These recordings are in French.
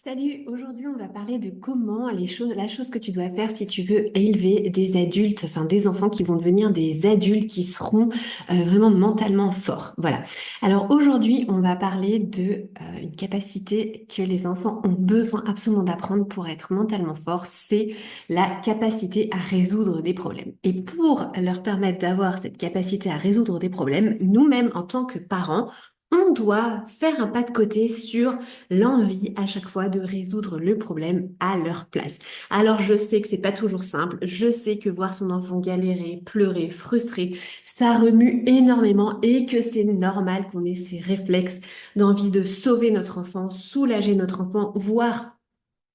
Salut, aujourd'hui on va parler de comment la chose que tu dois faire si tu veux élever des adultes, enfin des enfants qui vont devenir des adultes qui seront vraiment mentalement forts. Voilà. Alors aujourd'hui on va parler de une capacité que les enfants ont besoin absolument d'apprendre pour être mentalement forts, c'est la capacité à résoudre des problèmes. Et pour leur permettre d'avoir cette capacité à résoudre des problèmes, nous-mêmes en tant que parents, on doit faire un pas de côté sur l'envie à chaque fois de résoudre le problème à leur place. Alors je sais que c'est pas toujours simple, je sais que voir son enfant galérer, pleurer, frustré, ça remue énormément et que c'est normal qu'on ait ces réflexes d'envie de sauver notre enfant, soulager notre enfant, voire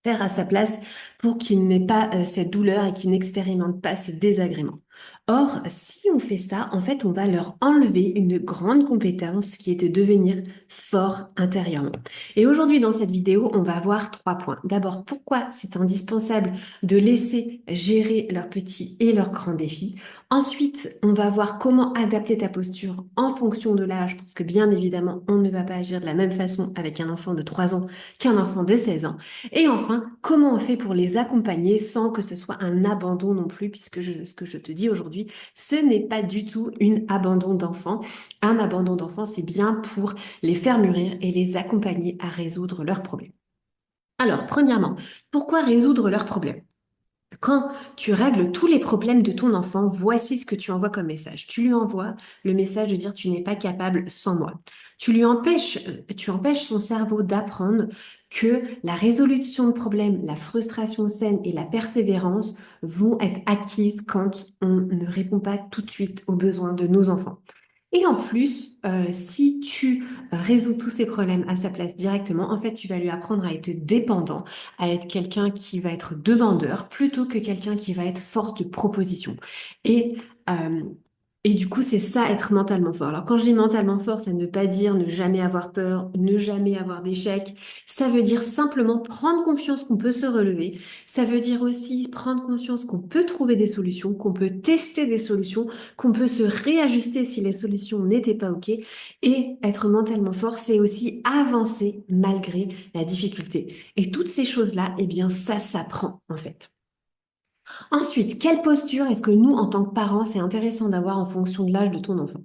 faire à sa place pour qu'il n'ait pas cette douleur et qu'il n'expérimente pas ce désagrément. Or, si on fait ça, en fait, on va leur enlever une grande compétence qui est de devenir fort intérieurement. Et aujourd'hui, dans cette vidéo, on va voir trois points. D'abord, pourquoi c'est indispensable de laisser gérer leurs petits et leurs grands défis. Ensuite, on va voir comment adapter ta posture en fonction de l'âge, parce que bien évidemment, on ne va pas agir de la même façon avec un enfant de 3 ans qu'un enfant de 16 ans. Et enfin, comment on fait pour les accompagner sans que ce soit un abandon non plus, puisque ce que je te dis aujourd'hui, ce n'est pas du tout une abandon d'enfant. Un abandon d'enfant, c'est bien pour les faire mûrir et les accompagner à résoudre leurs problèmes. Alors, premièrement, pourquoi résoudre leurs problèmes? Quand tu règles tous les problèmes de ton enfant, voici ce que tu envoies comme message. Tu lui envoies le message de dire tu n'es pas capable sans moi. Tu empêches son cerveau d'apprendre que la résolution de problèmes, la frustration saine et la persévérance vont être acquises quand on ne répond pas tout de suite aux besoins de nos enfants. Et en plus, si tu résous tous ces problèmes à sa place directement, en fait, tu vas lui apprendre à être dépendant, à être quelqu'un qui va être demandeur plutôt que quelqu'un qui va être force de proposition. Et, euh, et du coup, c'est ça être mentalement fort. Alors, quand je dis mentalement fort, ça ne veut pas dire ne jamais avoir peur, ne jamais avoir d'échec. Ça veut dire simplement prendre confiance qu'on peut se relever. Ça veut dire aussi prendre conscience qu'on peut trouver des solutions, qu'on peut tester des solutions, qu'on peut se réajuster si les solutions n'étaient pas OK. Et être mentalement fort, c'est aussi avancer malgré la difficulté. Et toutes ces choses-là, eh bien, ça s'apprend en fait. Ensuite, quelle posture est-ce que nous, en tant que parents, c'est intéressant d'avoir en fonction de l'âge de ton enfant?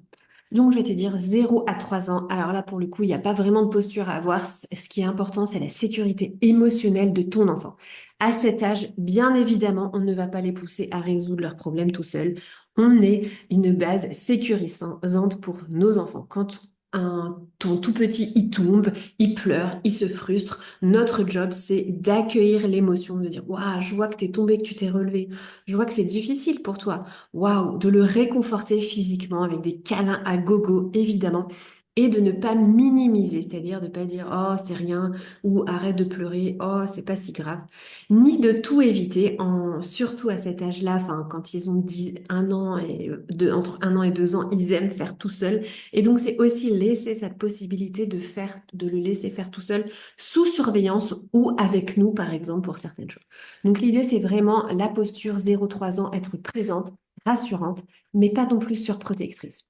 Donc, je vais te dire 0 à 3 ans. Alors là, pour le coup, il n'y a pas vraiment de posture à avoir. Ce qui est important, c'est la sécurité émotionnelle de ton enfant. À cet âge, bien évidemment, on ne va pas les pousser à résoudre leurs problèmes tout seuls. On est une base sécurisante pour nos enfants. Quand ton tout petit, il tombe, il pleure, il se frustre, notre job, c'est d'accueillir l'émotion, de dire, waouh, je vois que t'es tombé, que tu t'es relevé. Je vois que c'est difficile pour toi. Waouh, de le réconforter physiquement avec des câlins à gogo, évidemment. Et de ne pas minimiser, c'est-à-dire de ne pas dire oh c'est rien ou arrête de pleurer, oh c'est pas si grave, ni de tout éviter, surtout à cet âge-là, enfin quand ils ont 1 an et entre 1 an et 2 ans, ils aiment faire tout seul. Et donc c'est aussi laisser cette possibilité de le laisser faire tout seul sous surveillance ou avec nous par exemple pour certaines choses. Donc l'idée, c'est vraiment la posture 0 3 ans, être présente, rassurante, mais pas non plus surprotectrice.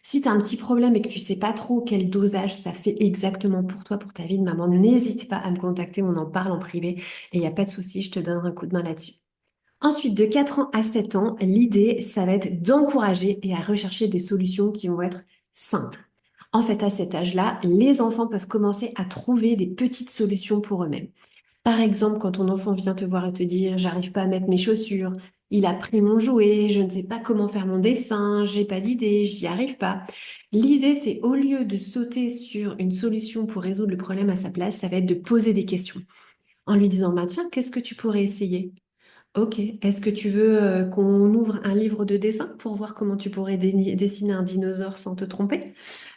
Si tu as un petit problème et que tu sais pas trop quel dosage ça fait exactement pour toi, pour ta vie de maman, n'hésite pas à me contacter, on en parle en privé et il n'y a pas de souci, je te donnerai un coup de main là-dessus. Ensuite, de 4 ans à 7 ans, l'idée, ça va être d'encourager et à rechercher des solutions qui vont être simples. En fait, à cet âge-là, les enfants peuvent commencer à trouver des petites solutions pour eux-mêmes. Par exemple, quand ton enfant vient te voir et te dire, j'arrive pas à mettre mes chaussures, il a pris mon jouet, je ne sais pas comment faire mon dessin, j'ai pas d'idée, j'y arrive pas. L'idée, c'est au lieu de sauter sur une solution pour résoudre le problème à sa place, ça va être de poser des questions en lui disant, bah, tiens, qu'est-ce que tu pourrais essayer? Ok, est-ce que tu veux qu'on ouvre un livre de dessin pour voir comment tu pourrais dessiner un dinosaure sans te tromper?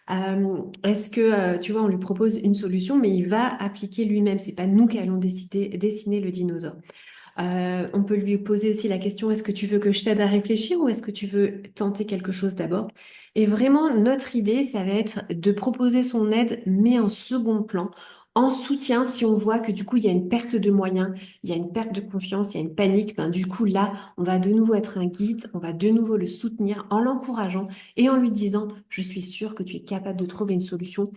Est-ce que, tu vois, on lui propose une solution, mais il va appliquer lui-même. C'est pas nous qui allons dessiner le dinosaure. On peut lui poser aussi la question, est-ce que tu veux que je t'aide à réfléchir ou est-ce que tu veux tenter quelque chose d'abord? Et vraiment, notre idée, ça va être de proposer son aide, mais en second plan, en soutien, si on voit que du coup, il y a une perte de moyens, il y a une perte de confiance, il y a une panique, ben, du coup, là, on va de nouveau être un guide, on va de nouveau le soutenir en l'encourageant et en lui disant, je suis sûre que tu es capable de trouver une solution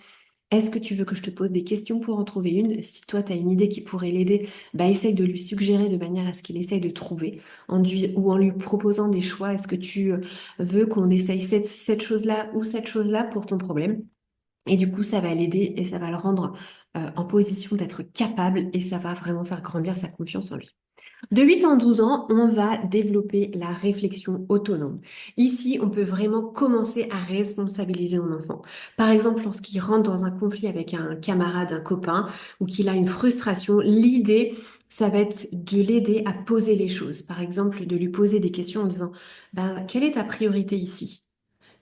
Est-ce que tu veux que je te pose des questions pour en trouver une? Si toi, tu as une idée qui pourrait l'aider, bah, essaye de lui suggérer de manière à ce qu'il essaye de trouver, ou en lui proposant des choix. Est-ce que tu veux qu'on essaye cette chose-là ou cette chose-là pour ton problème? Et du coup, ça va l'aider et ça va le rendre en position d'être capable et ça va vraiment faire grandir sa confiance en lui. De 8 à 12 ans, on va développer la réflexion autonome. Ici, on peut vraiment commencer à responsabiliser un enfant. Par exemple, lorsqu'il rentre dans un conflit avec un camarade, un copain, ou qu'il a une frustration, l'idée, ça va être de l'aider à poser les choses. Par exemple, de lui poser des questions en disant, ben, quelle est ta priorité ici?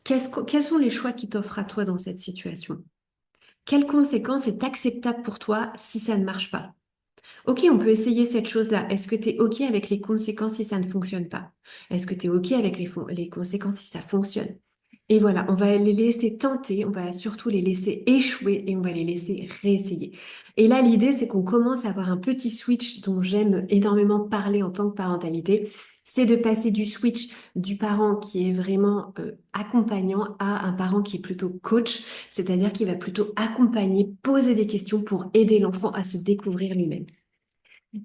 Quels sont les choix qui t'offrent à toi dans cette situation? Quelle conséquence est acceptable pour toi si ça ne marche pas? Ok, on peut essayer cette chose-là. Est-ce que tu es ok avec les conséquences si ça ne fonctionne pas? Est-ce que tu es ok avec les conséquences si ça fonctionne? Et voilà, on va les laisser tenter, on va surtout les laisser échouer et on va les laisser réessayer. Et là, l'idée, c'est qu'on commence à avoir un petit switch dont j'aime énormément parler en tant que parentalité. C'est de passer du switch du parent qui est vraiment accompagnant à un parent qui est plutôt coach, c'est-à-dire qui va plutôt accompagner, poser des questions pour aider l'enfant à se découvrir lui-même.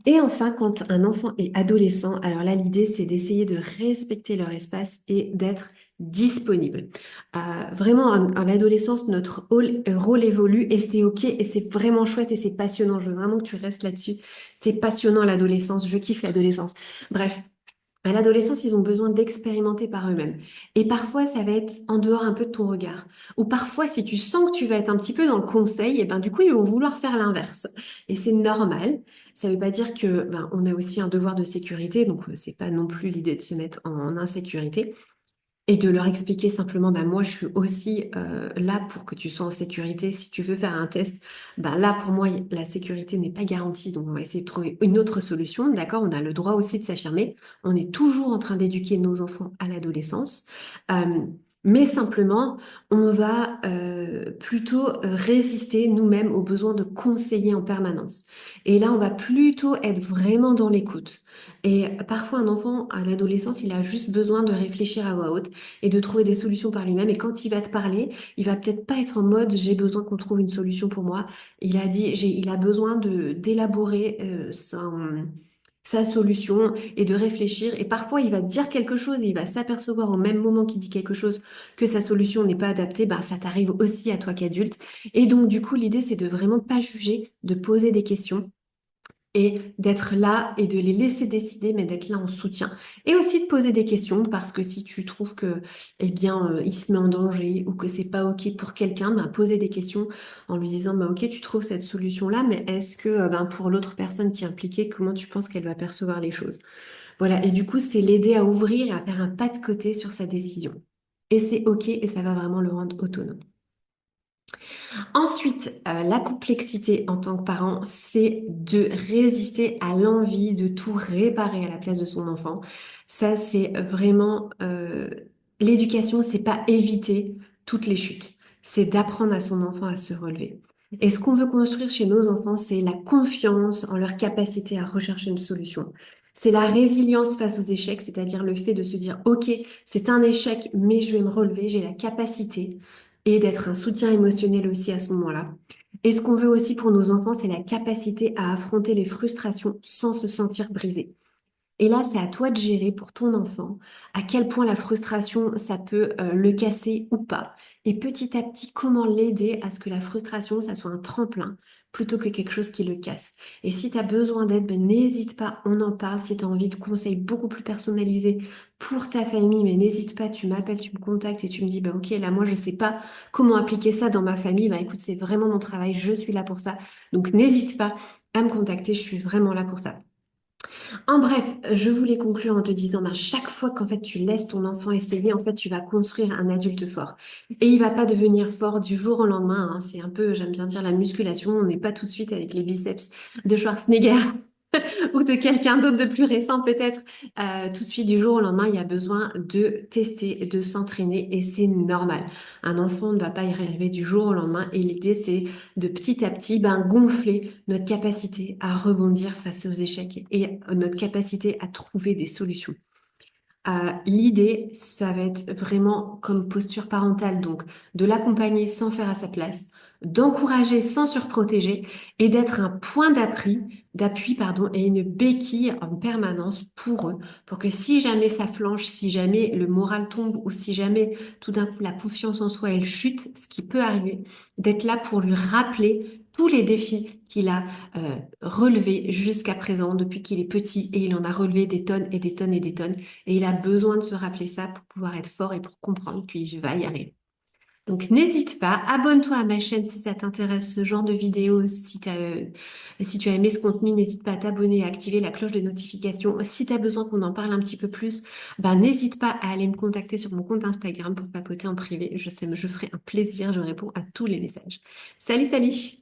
Et enfin, quand un enfant est adolescent, alors là, l'idée, c'est d'essayer de respecter leur espace et d'être disponible. Vraiment, en adolescence, notre rôle évolue et c'est OK et c'est vraiment chouette et c'est passionnant. Je veux vraiment que tu restes là-dessus. C'est passionnant l'adolescence. Je kiffe l'adolescence. Bref. À l'adolescence, ils ont besoin d'expérimenter par eux-mêmes. Et parfois, ça va être en dehors un peu de ton regard. Ou parfois, si tu sens que tu vas être un petit peu dans le conseil, et ben, du coup, ils vont vouloir faire l'inverse. Et c'est normal. Ça ne veut pas dire que, ben, on a aussi un devoir de sécurité. Donc, c'est pas non plus l'idée de se mettre en insécurité et de leur expliquer simplement, bah, moi, je suis aussi là pour que tu sois en sécurité. Si tu veux faire un test, bah, là, pour moi, la sécurité n'est pas garantie. Donc, on va essayer de trouver une autre solution. D'accord? On a le droit aussi de s'affirmer. On est toujours en train d'éduquer nos enfants à l'adolescence. Euh, mais simplement, on va plutôt résister nous-mêmes aux besoins de conseiller en permanence. Et là, on va plutôt être vraiment dans l'écoute. Et parfois, un enfant à l'adolescence, il a juste besoin de réfléchir à voix haute et de trouver des solutions par lui-même. Et quand il va te parler, il va peut-être pas être en mode j'ai besoin qu'on trouve une solution pour moi. Il a besoin de d'élaborer sa solution et de réfléchir. Et parfois, il va dire quelque chose et il va s'apercevoir au même moment qu'il dit quelque chose que sa solution n'est pas adaptée. Ben, ça t'arrive aussi à toi qu'adulte. Et donc, du coup, l'idée, c'est de vraiment pas juger, de poser des questions et d'être là et de les laisser décider, mais d'être là en soutien. Et aussi de poser des questions, parce que si tu trouves que, eh bien, il se met en danger ou que c'est pas OK pour quelqu'un, ben, poser des questions en lui disant, ben, OK, tu trouves cette solution-là, mais est-ce que, ben, pour l'autre personne qui est impliquée, comment tu penses qu'elle va percevoir les choses? Voilà. Et du coup, c'est l'aider à ouvrir et à faire un pas de côté sur sa décision. Et c'est OK et ça va vraiment le rendre autonome. Ensuite, la complexité en tant que parent, c'est de résister à l'envie de tout réparer à la place de son enfant. Ça, c'est vraiment l'éducation, c'est pas éviter toutes les chutes, c'est d'apprendre à son enfant à se relever. Et ce qu'on veut construire chez nos enfants, c'est la confiance en leur capacité à rechercher une solution. C'est la résilience face aux échecs, c'est-à-dire le fait de se dire, OK, c'est un échec, mais je vais me relever, j'ai la capacité et d'être un soutien émotionnel aussi à ce moment-là. Et ce qu'on veut aussi pour nos enfants, c'est la capacité à affronter les frustrations sans se sentir brisé. Et là, c'est à toi de gérer pour ton enfant à quel point la frustration, ça peut le casser ou pas. Et petit à petit, comment l'aider à ce que la frustration, ça soit un tremplin plutôt que quelque chose qui le casse. Et si tu as besoin d'aide, ben, n'hésite pas, on en parle. Si tu as envie de conseils beaucoup plus personnalisés pour ta famille, mais n'hésite pas, tu m'appelles, tu me contactes et tu me dis, ben, ok, là, moi, je sais pas comment appliquer ça dans ma famille. Ben, écoute, c'est vraiment mon travail, je suis là pour ça. Donc, n'hésite pas à me contacter, je suis vraiment là pour ça. En bref, je voulais conclure en te disant, ben, chaque fois qu'en fait tu laisses ton enfant essayer, en fait tu vas construire un adulte fort. Et il va pas devenir fort du jour au lendemain, hein. C'est un peu, j'aime bien dire la musculation, on n'est pas tout de suite avec les biceps de Schwarzenegger ou de quelqu'un d'autre de plus récent peut-être. Tout de suite du jour au lendemain, il y a besoin de tester, de s'entraîner et c'est normal. Un enfant ne va pas y arriver du jour au lendemain et l'idée c'est de petit à petit ben, gonfler notre capacité à rebondir face aux échecs et notre capacité à trouver des solutions. L'idée, ça va être vraiment comme posture parentale, donc de l'accompagner sans faire à sa place, d'encourager sans surprotéger et d'être un point d'appui, pardon, et une béquille en permanence pour eux, pour que si jamais ça flanche, si jamais le moral tombe ou si jamais tout d'un coup la confiance en soi elle chute, ce qui peut arriver, d'être là pour lui rappeler tous les défis qu'il a relevés jusqu'à présent depuis qu'il est petit et il en a relevé des tonnes et des tonnes et des tonnes et il a besoin de se rappeler ça pour pouvoir être fort et pour comprendre qu'il va y arriver. Donc n'hésite pas, abonne-toi à ma chaîne si ça t'intéresse ce genre de vidéo. Si tu as aimé ce contenu, n'hésite pas à t'abonner et à activer la cloche de notification. Si tu as besoin qu'on en parle un petit peu plus, ben, n'hésite pas à aller me contacter sur mon compte Instagram pour papoter en privé. Je sais, je ferai un plaisir, je réponds à tous les messages. Salut, salut!